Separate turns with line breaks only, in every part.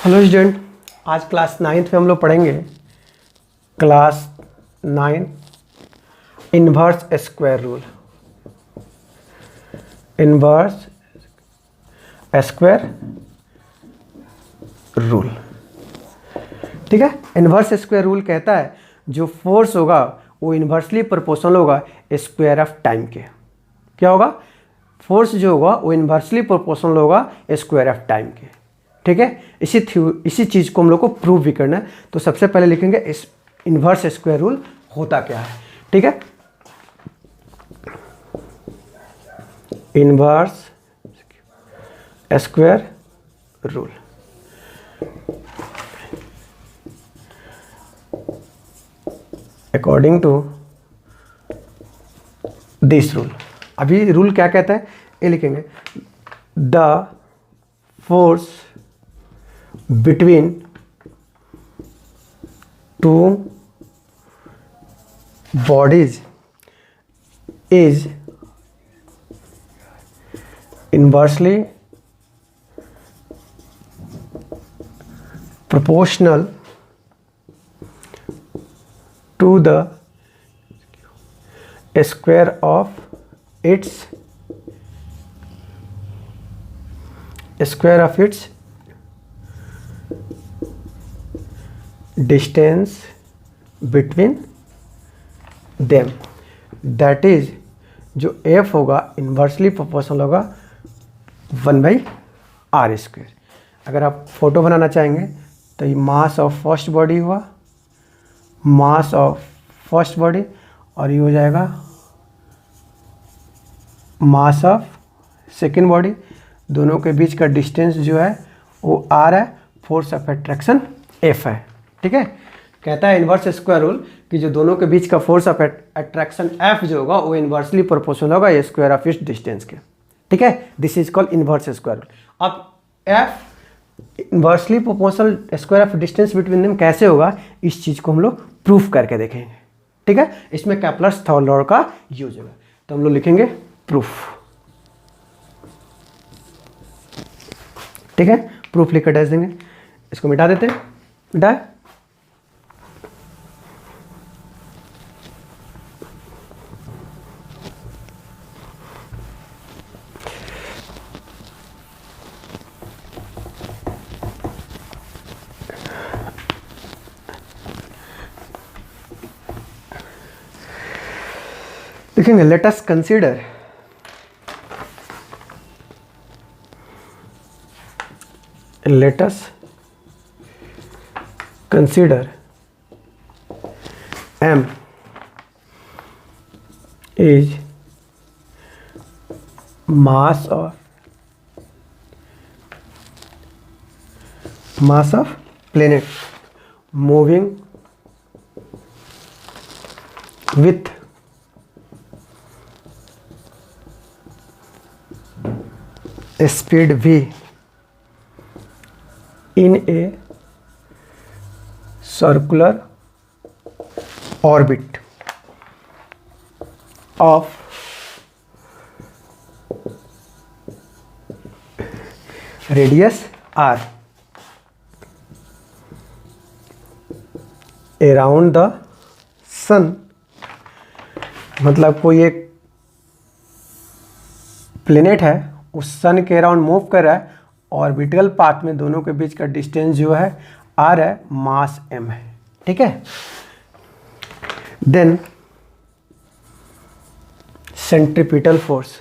Hello student, आज class 9th में हम लोग पढ़ेंगे class 9 inverse square rule. Inverse square rule, ठीक है। इन्वर्स स्क्वायर रूल कहता है जो फोर्स होगा वो इन्वर्सली प्रोपोर्शनल होगा स्क्वायर ऑफ टाइम के। क्या होगा? फोर्स जो होगा वो इन्वर्सली प्रोपोर्शनल होगा स्क्वायर ऑफ टाइम के, ठीक है। इसी चीज़ को हम लोग को प्रूव भी करना है। तो सबसे पहले लिखेंगे इस इन्वर्स स्क्वायर रूल होता क्या है, ठीक है। Inverse square rule, according to this rule. अभी रूल क्या कहता है ये लिखेंगे, the force between two bodies is inversely proportional to the square of its distance between them, that is जो f होगा इन्वर्सली प्रोपोर्शनल होगा 1/r²। अगर आप फोटो बनाना चाहेंगे तो ये मास ऑफ फर्स्ट बॉडी हुआ, मास ऑफ फर्स्ट बॉडी, और ये हो जाएगा मास ऑफ सेकेंड बॉडी। दोनों के बीच का डिस्टेंस जो है वो r है, फोर्स ऑफ अट्रैक्शन f है, ठीक है। कहता है इन्वर्स स्क्वायर रूल कि जो दोनों के बीच का फोर्स ऑफ अट्रैक्शन F जो होगा वो इन्वर्सली प्रोपोर्शनल होगा ये स्क्वायर ऑफ इट्स डिस्टेंस के, ठीक है। This is called inverse square rule. अब F inversely proportional square of distance between them कैसे होगा, इस चीज़ को हम लोग प्रूफ करके देखेंगे, ठीक है। इसमें कैप्लर्स थर्ड लॉ का यूज होगा, तो हम लोग लिखेंगे प्रूफ, ठीक है। प्रूफ लिखकर डैश देंगे, इसको मिटा देते हैं, मिटाए। देखेंगे, let us consider m is mass of planet moving with speed v in a circular orbit of radius r around the sun। मतलब कोई एक प्लेनेट है, उस सन के अराउंड मूव कर रहा है, ऑर्बिटल पाथ में दोनों के बीच का डिस्टेंस जो है r है, मास m है, ठीक है। देन सेंट्रीपिटल फोर्स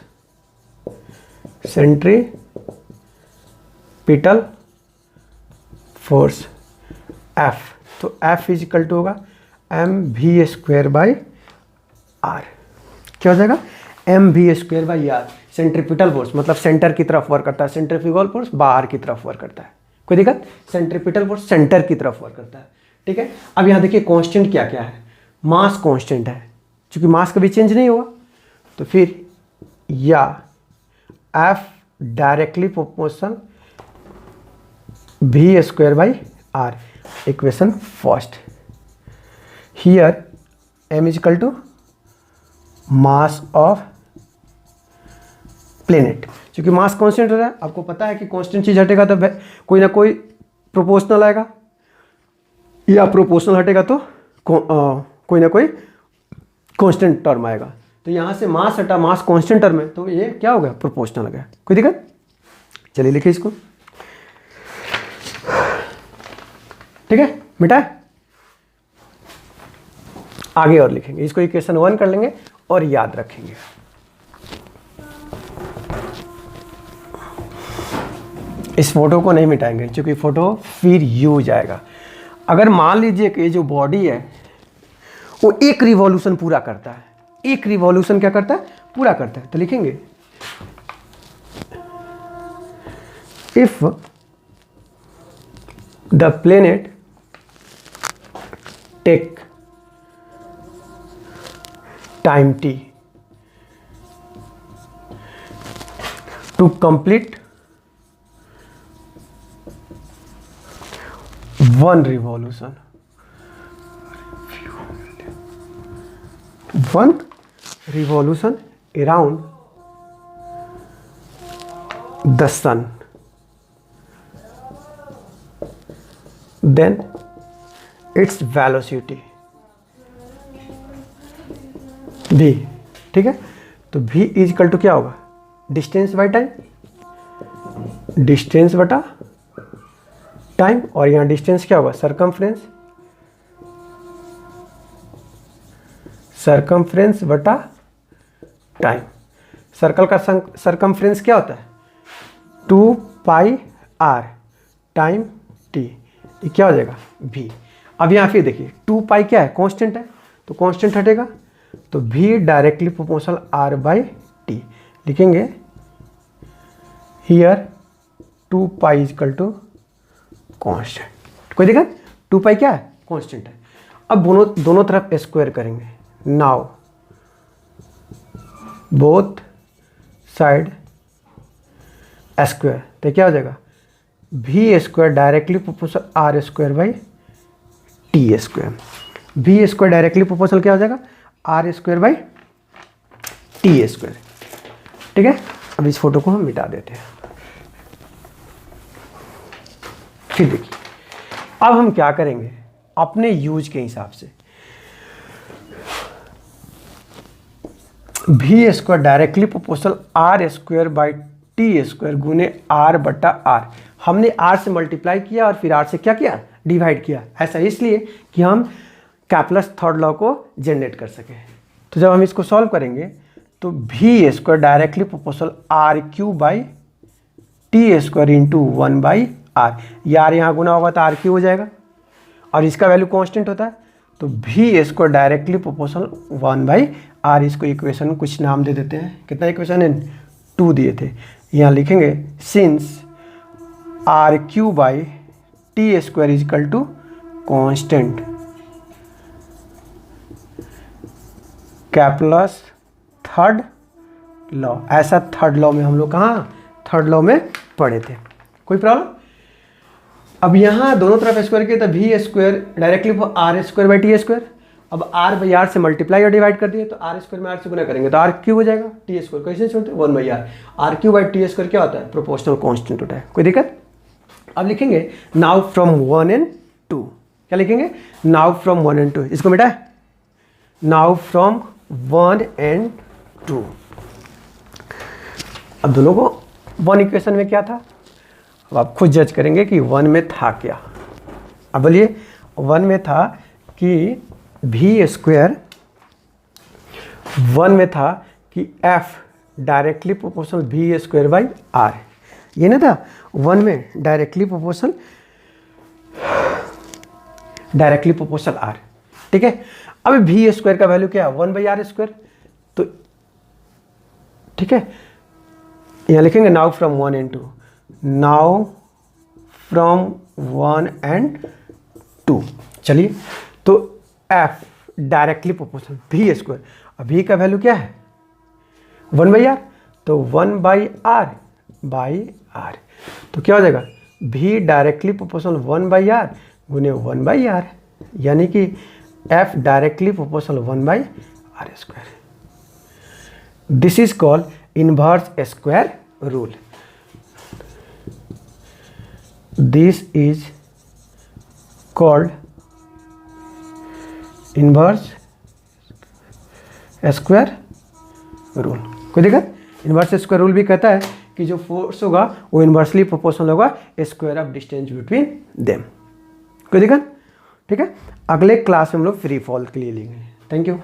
F, तो F इज इक्वल टू होगा mv²/r। क्या हो जाएगा? mv²/r। सेंट्रीपिटल फोर्स मतलब सेंटर की तरफ वर्क करता है, सेंट्रीफ्यूगल फोर्स बाहर की तरफ वर्क करता है। कोई दिक्कत? सेंट्रीपिटल फोर्स सेंटर की तरफ वर्क करता है, ठीक है। अब यहाँ देखिए कांस्टेंट क्या क्या है, मास कांस्टेंट है, क्योंकि मास कभी चेंज नहीं होगा, तो फिर या F directly proportional v²/r, equation first. Here m is equal to mass of planet, क्योंकि मास कांस्टेंट हो रहा है, आपको पता है कि कांस्टेंट चीज हटेगा तो कोई ना कोई प्रोपोर्शनल आएगा, या प्रोपोर्शनल हटेगा तो कोई ना कोई कांस्टेंट टर्म आएगा। तो यहाँ से मास हटा, मास कांस्टेंट टर्म है, तो ये क्या हो गया, प्रोपोर्शनल आ गया। कोई दिक्कत? चलिए लिखिए इसको, ठीक है, मिटाए। आगे और लिखेंगे इसको, इक्वेशन 1 कर लेंगे और याद रखेंगे। इस फोटो को नहीं मिटाएंगे क्योंकि फोटो फिर यूज आएगा। अगर मान लीजिए कि जो बॉडी है वो एक रिवॉल्यूशन पूरा करता है, एक रिवॉल्यूशन क्या करता है, पूरा करता है, तो लिखेंगे if the planet take time t to complete one revolution around the sun, then its velocity v, ठीक है। तो v इज इक्वल टू क्या होगा, डिस्टेंस बाई टाइम, डिस्टेंस बटा टाइम, और यहाँ डिस्टेंस क्या होगा, सरकमफ्रेंस, सरकमफ्रेंस बटा टाइम। सर्कल का सरकमफ्रेंस क्या होता है, 2 पाई r टाइम t, ये क्या हो जाएगा, v। अब यहाँ फिर देखिए 2 पाई क्या है, कांस्टेंट है, तो कांस्टेंट हटेगा, तो v directly proportional r by T. लिखेंगे here 2 pi equal to constant. कोई दिक्कत, 2 पाई क्या है, कांस्टेंट है। अब दोनों तरफ स्क्वायर करेंगे, नाउ बोथ साइड स्क्वायर, तो क्या हो जाएगा, v square directly proportional r square by T square. v square directly proportional क्या हो जाएगा, r square by T square, ठीक है। अब इस फोटो को हम मिटा देते हैं। फिर देखिए अब हम क्या करेंगे, अपने यूज के हिसाब से v square directly proportional r square by T square गुने r बटा r। हमने r से मल्टीप्लाई किया और फिर r से क्या किया, डिवाइड किया। ऐसा इसलिए कि हम कैपलस थर्ड लॉ को जनरेट कर सके। तो जब हम इसको सॉल्व करेंगे तो v square directly proportional r cube by T square into 1 by r, यार यहाँ गुना होगा तो r क्यूब हो जाएगा, और इसका वैल्यू कांस्टेंट होता है, तो v square directly proportional 1 by r। इसको इक्वेशन कुछ नाम दे देते हैं, कितना इक्वेशन है, 2 दिए थे। यहाँ लिखेंगे since r cube by T square equal to constant, Kepler's third law. ऐसा थर्ड लॉ में हम लोग कहाँ, थर्ड लॉ में पढ़े थे। कोई प्रॉब्लम? अब यहाँ दोनों तरफ स्क्वायर किया, तो v square directly r square by T square. अब r बाई r से मल्टीप्लाई और डिवाइड कर दिए, तो r स्क्वायर में r से गुना करेंगे तो r क्यूब हो जाएगा, टी स्क्वायर कैसे छोड़ते हैं, 1 by r cube by T square क्या होता है, प्रोपोर्शनल कांस्टेंट होता है। कोई दिक्कत? अब लिखेंगे नाउ फ्रॉम 1 and 2, क्या लिखेंगे, नाउ फ्रॉम 1 and 2, इसको बेटा नाउ फ्रॉम 1 and 2। अब दोनों को 1 इक्वेशन में क्या था, अब आप खुद जज करेंगे कि 1 में था क्या। अब बोलिए 1 में था कि v स्क्वायर, 1 में था कि f directly proportional v square by r, ये ना था 1 में, डायरेक्टली प्रोपोर्शनल r, ठीक है। अब v स्क्वायर का वैल्यू क्या है, 1 बाई r स्क्वायर, तो ठीक है, यहाँ लिखेंगे now from 1 and 2, now from 1 and 2। चलिए तो f directly proportional v square, अब v का वैल्यू क्या है 1 बाई r, तो 1 बाई r बाई r, तो क्या हो जाएगा v directly proportional 1 by r गुने 1 बाई r, यानी कि f directly proportional 1 by r square. This is called inverse square rule. This is called inverse square rule. कोई दिक्कत? इनवर्स स्क्वायर रूल भी कहता है कि जो फोर्स होगा वो इनवर्सली प्रोपोर्शनल होगा square of distance between them. कोई दिक्कत? ठीक है, अगले क्लास में हम लोग फ्री फॉल के लिए लेंगे। Thank you.